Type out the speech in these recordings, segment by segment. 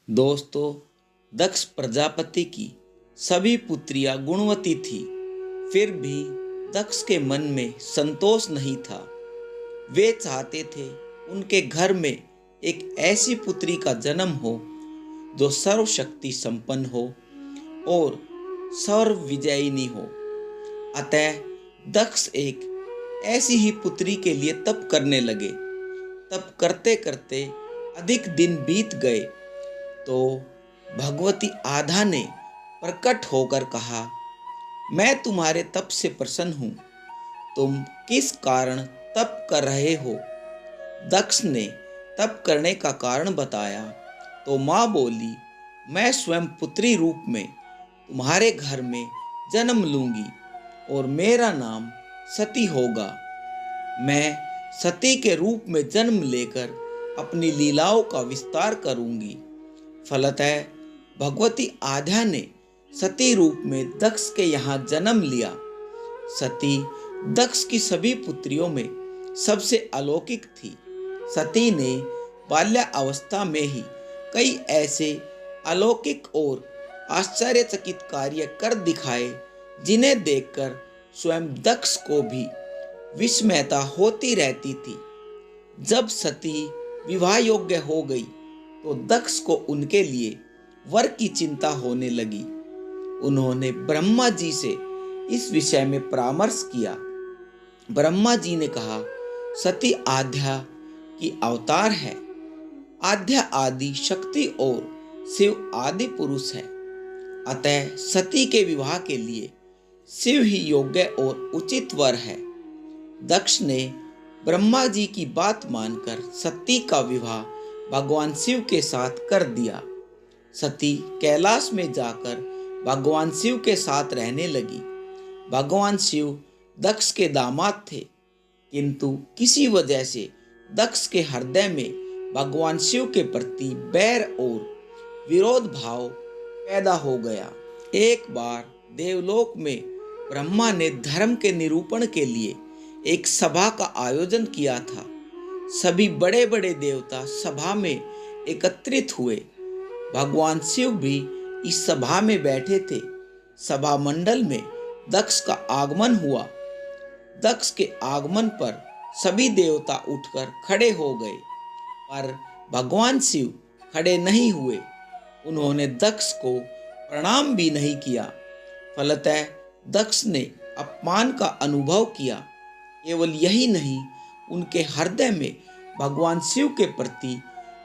दोस्तों, दक्ष प्रजापति की सभी पुत्रियां गुणवती थी। फिर भी दक्ष के मन में संतोष नहीं था। वे चाहते थे उनके घर में एक ऐसी पुत्री का जन्म हो जो सर्वशक्ति संपन्न हो और सर्व विजयिनी हो। अतः दक्ष एक ऐसी ही पुत्री के लिए तप करने लगे। तप करते करते अधिक दिन बीत गए तो भगवती आधा ने प्रकट होकर कहा, मैं तुम्हारे तप से प्रसन्न हूँ। तुम किस कारण तप कर रहे हो? दक्ष ने तप करने का कारण बताया तो माँ बोली, मैं स्वयं पुत्री रूप में तुम्हारे घर में जन्म लूंगी और मेरा नाम सती होगा। मैं सती के रूप में जन्म लेकर अपनी लीलाओं का विस्तार करूंगी। फलतः भगवती आद्या ने सती रूप में दक्ष के यहाँ जन्म लिया। सती दक्ष की सभी पुत्रियों में सबसे अलौकिक थी। सती ने बाल्यावस्था में ही कई ऐसे अलौकिक और आश्चर्यचकित कार्य कर दिखाए जिन्हें देखकर स्वयं दक्ष को भी विस्मयता होती रहती थी। जब सती विवाह योग्य हो गई तो दक्ष को उनके लिए वर की चिंता होने लगी। उन्होंने ब्रह्मा जी से इस विषय में परामर्श किया। ब्रह्मा जी ने कहा, सती आद्या की अवतार है। आद्या आदि शक्ति और शिव आदि पुरुष है। अतः सती के विवाह के लिए शिव ही योग्य और उचित वर है। दक्ष ने ब्रह्मा जी की बात मानकर सती का विवाह भगवान शिव के साथ कर दिया। सती कैलाश में जाकर भगवान शिव के साथ रहने लगी। भगवान शिव दक्ष के दामाद थे, किंतु किसी वजह से दक्ष के हृदय में भगवान शिव के प्रति बैर और विरोध भाव पैदा हो गया। एक बार देवलोक में ब्रह्मा ने धर्म के निरूपण के लिए एक सभा का आयोजन किया था। सभी बड़े बड़े देवता सभा में एकत्रित हुए। भगवान शिव भी इस सभा में बैठे थे। सभा मंडल में दक्ष का आगमन हुआ। दक्ष के आगमन पर सभी देवता उठकर खड़े हो गए, पर भगवान शिव खड़े नहीं हुए। उन्होंने दक्ष को प्रणाम भी नहीं किया। फलतः दक्ष ने अपमान का अनुभव किया। केवल यही नहीं, उनके हृदय में भगवान शिव के प्रति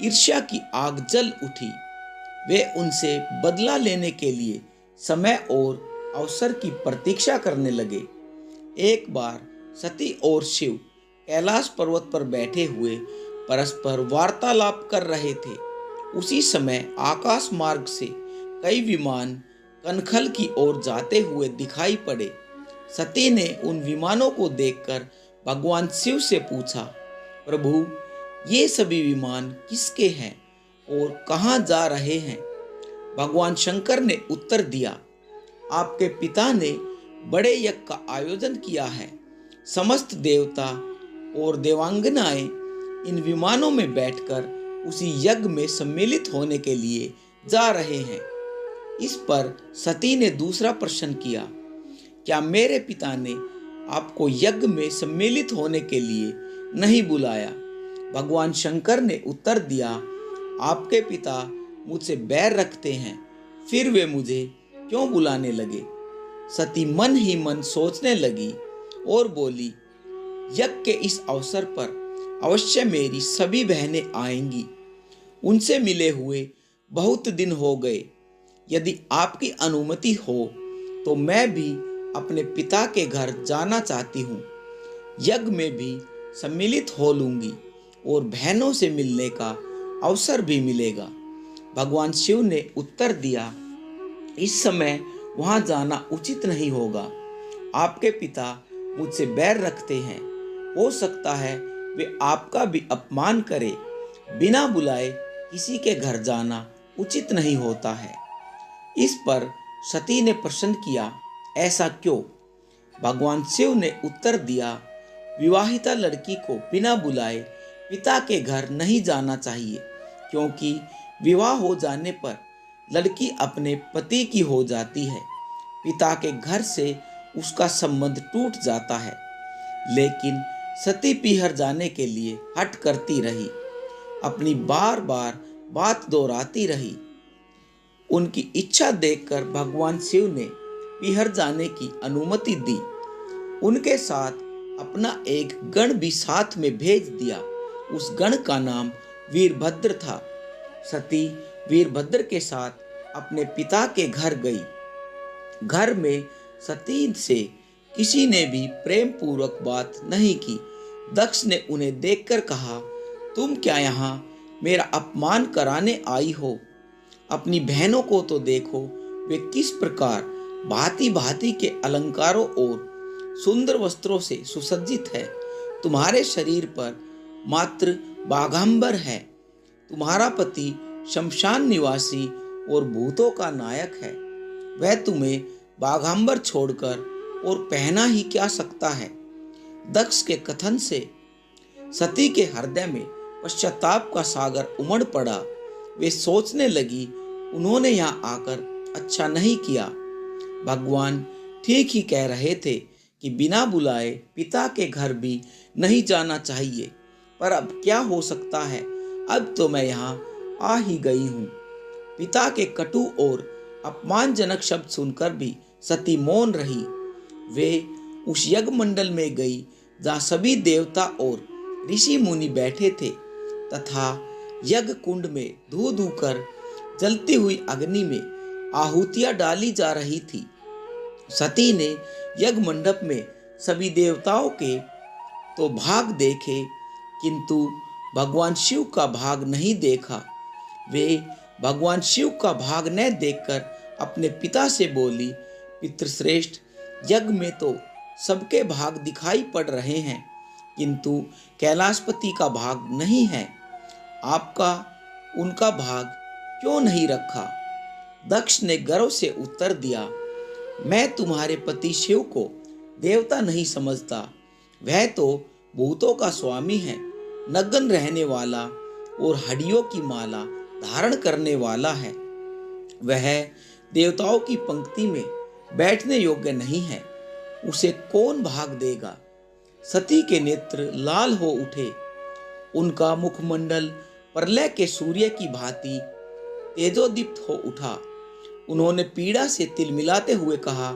ईर्ष्या की आग जल उठी। वे उनसे बदला लेने के लिए समय और अवसर की प्रतीक्षा करने लगे। एक बार सती और शिव कैलाश पर्वत पर बैठे हुए परस्पर वार्तालाप कर रहे थे। उसी समय आकाश मार्ग से कई विमान कनखल की ओर जाते हुए दिखाई पड़े। सती ने उन विमानों को देखकर भगवान शिव से पूछा, प्रभु, ये सभी विमान किसके हैं और कहाँ जा रहे हैं? भगवान शंकर ने उत्तर दिया, आपके पिता ने बड़े यज्ञ का आयोजन किया है। समस्त देवता और देवांगनाएं इन विमानों में बैठकर उसी यज्ञ में सम्मिलित होने के लिए जा रहे हैं। इस पर सती ने दूसरा प्रश्न किया, क्या मेरे पिता ने आपको यज्ञ में सम्मिलित होने के लिए नहीं बुलाया? भगवान शंकर ने उत्तर दिया, आपके पिता मुझसे बैर रखते हैं, फिर वे मुझे क्यों बुलाने लगे? सती मन ही मन सोचने लगी और बोली, यज्ञ के इस अवसर पर अवश्य मेरी सभी बहनें आएंगी। उनसे मिले हुए बहुत दिन हो गए। यदि आपकी अनुमति हो तो मैं भी अपने पिता के घर जाना चाहती हूँ। यज्ञ में भी सम्मिलित हो लूंगी और बहनों से मिलने का अवसर भी मिलेगा। भगवान शिव ने उत्तर दिया, इस समय वहां जाना उचित नहीं होगा। आपके पिता मुझसे बैर रखते हैं। हो सकता है वे आपका भी अपमान करें। बिना बुलाए किसी के घर जाना उचित नहीं होता है। इस पर सती ने प्रश्न किया, ऐसा क्यों? भगवान शिव ने उत्तर दिया, विवाहिता लड़की को बिना बुलाए पिता के घर नहीं जाना चाहिए, क्योंकि विवाह हो जाने पर लड़की अपने पति की हो जाती है। पिता के घर से उसका संबंध टूट जाता है, लेकिन सती पीहर जाने के लिए हट करती रही, अपनी बार बार बात दोहराती रही। उनकी इच्छा देखकर भगवान शिव ने पीहर जाने की अनुमति दी। उनके साथ अपना एक गण भी साथ में भेज दिया। उस गण का नाम वीरभद्र था। सती वीरभद्र के साथ अपने पिता के घर गई। घर में सती से किसी ने भी प्रेम पूर्वक बात नहीं की। दक्ष ने उन्हें देखकर कहा, तुम क्या यहाँ मेरा अपमान कराने आई हो? अपनी बहनों को तो देखो, वे किस प्रकार भांति भांति के अलंकारों और सुंदर वस्त्रों से सुसज्जित है। तुम्हारे शरीर पर मात्र बाघांबर है। तुम्हारा पति शमशान निवासी और भूतों का नायक है। वह तुम्हें बाघांबर छोड़कर और पहना ही क्या सकता है। दक्ष के कथन से सती के हृदय में पश्चाताप का सागर उमड़ पड़ा। वे सोचने लगी, उन्होंने यहाँ आकर अच्छा नहीं किया। भगवान ठीक ही कह रहे थे कि बिना बुलाए पिता के घर भी नहीं जाना चाहिए, पर अब क्या हो सकता है, अब तो मैं यहाँ आ ही गई हूँ। पिता के कटु और अपमानजनक शब्द सुनकर भी सती मौन रही। वे उस यज्ञ मंडल में गई जहाँ सभी देवता और ऋषि मुनि बैठे थे तथा यज्ञ कुंड में धू धू कर जलती हुई अग्नि में आहुतियां डाली जा रही थी। सती ने यज्ञ मंडप में सभी देवताओं के तो भाग देखे, किंतु भगवान शिव का भाग नहीं देखा। वे भगवान शिव का भाग न देखकर अपने पिता से बोली, पितृश्रेष्ठ, यज्ञ में तो सबके भाग दिखाई पड़ रहे हैं, किंतु कैलाशपति का भाग नहीं है। आपका उनका भाग क्यों नहीं रखा? दक्ष ने गर्व से उत्तर दिया, मैं तुम्हारे पति शिव को देवता नहीं समझता। वह तो भूतों का स्वामी है, नग्न रहने वाला और हड्डियों की माला धारण करने वाला है। वह देवताओं की पंक्ति में बैठने योग्य नहीं है, उसे कौन भाग देगा? सती के नेत्र लाल हो उठे। उनका मुखमंडल प्रलय के सूर्य की भांति तेजोदीप्त हो उठा। उन्होंने पीड़ा से तिलमिलाते हुए कहा,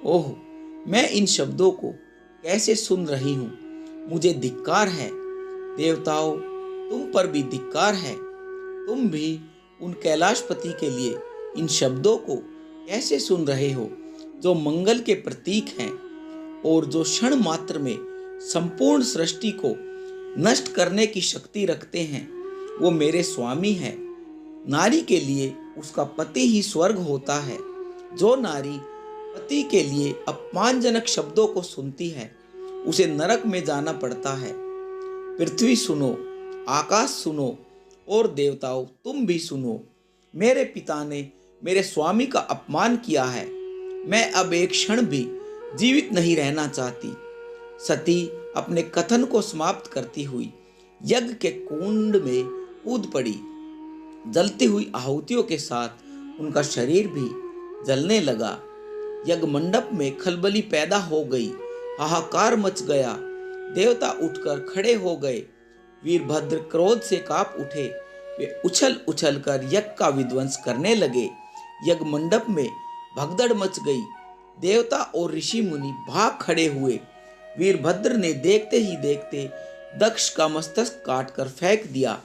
ओह, मैं इन शब्दों को कैसे सुन रही हूँ, मुझे धिक्कार है। देवताओं, तुम पर भी धिक्कार है। तुम भी उन कैलाशपति के लिए इन शब्दों को कैसे सुन रहे हो, जो मंगल के प्रतीक हैं और जो क्षण मात्र में संपूर्ण सृष्टि को नष्ट करने की शक्ति रखते हैं। वो मेरे स्वामी है। नारी के लिए उसका पति ही स्वर्ग होता है। जो नारी पति के लिए अपमानजनक शब्दों को सुनती है, उसे नरक में जाना पड़ता है। पृथ्वी सुनो, आकाश सुनो और देवताओं तुम भी सुनो। मेरे पिता ने मेरे स्वामी का अपमान किया है। मैं अब एक क्षण भी जीवित नहीं रहना चाहती। सती अपने कथन को समाप्त करती हुई यज्ञ के कुंड में कूद पड़ी। जलती हुई आहुतियों के साथ उनका शरीर भी जलने लगा। यज्ञ मंडप में खलबली पैदा हो गई। हाहाकार मच गया। देवता उठकर खड़े हो गए। वीरभद्र क्रोध से कांप उठे। वे उछल उछल कर यज्ञ का विध्वंस करने लगे। यज्ञ मंडप में भगदड़ मच गई। देवता और ऋषि मुनि भाग खड़े हुए। वीरभद्र ने देखते ही देखते दक्ष का मस्तक काटकर फेंक दिया।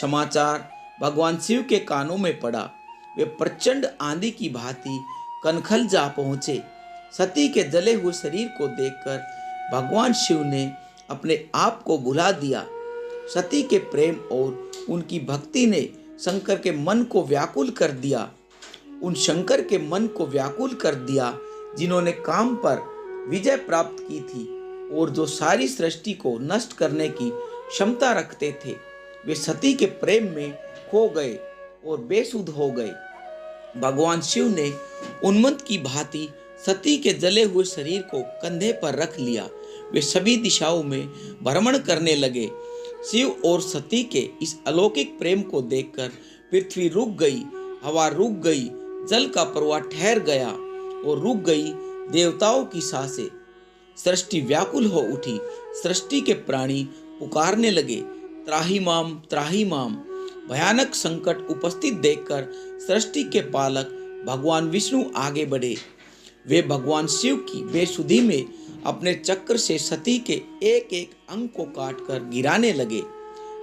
समाचार भगवान शिव के कानों में पड़ा। वे प्रचंड आंधी की भांति कनखल जा पहुंचे। सती के जले हुए शरीर को देखकर भगवान शिव ने अपने आप को भुला दिया। सती के प्रेम और उनकी भक्ति ने शंकर के मन को व्याकुल कर दिया। उन शंकर के मन को व्याकुल कर दिया जिन्होंने काम पर विजय प्राप्त की थी और जो सारी सृष्टि को नष्ट करने की क्षमता रखते थे। वे सती के प्रेम में खो गए और बेसुध हो गए। भगवान शिव ने उन्मत्त की भांति सती के जले हुए शरीर को कंधे पर रख लिया। वे सभी दिशाओं में भ्रमण करने लगे। शिव और सती के इस अलौकिक प्रेम को देखकर पृथ्वी रुक गई, हवा रुक गई, जल का प्रवाह ठहर गया और रुक गई देवताओं की सांसें। सृष्टि व्याकुल हो उठी। सृष्टि के प्राणी पुकारने लगे, त्राहिमाम त्राहिमाम। भयानक संकट उपस्थित देखकर सृष्टि के पालक भगवान विष्णु आगे बढ़े। वे भगवान शिव की बेसुधी में अपने चक्र से सती के एक एक अंग को काटकर गिराने लगे।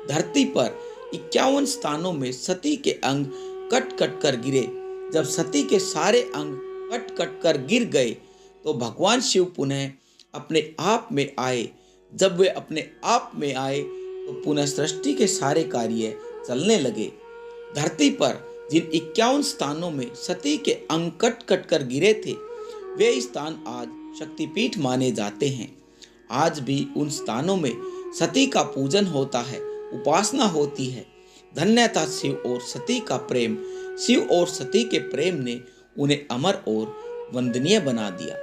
धरती पर 51 स्थानों में सती के अंग कट कट कर गिरे। जब सती के सारे अंग कट कट कर गिर गए तो भगवान शिव पुनः अपने आप में आए। जब वे अपने आप में आए तो पुनः सृष्टि के सारे कार्य चलने लगे। धरती पर जिन 51 स्थानों में सती के अंग कट कट कर गिरे थे, वे स्थान आज शक्तिपीठ माने जाते हैं। आज भी उन स्थानों में सती का पूजन होता है, उपासना होती है। धन्य था शिव और सती का प्रेम। शिव और सती के प्रेम ने उन्हें अमर और वंदनीय बना दिया।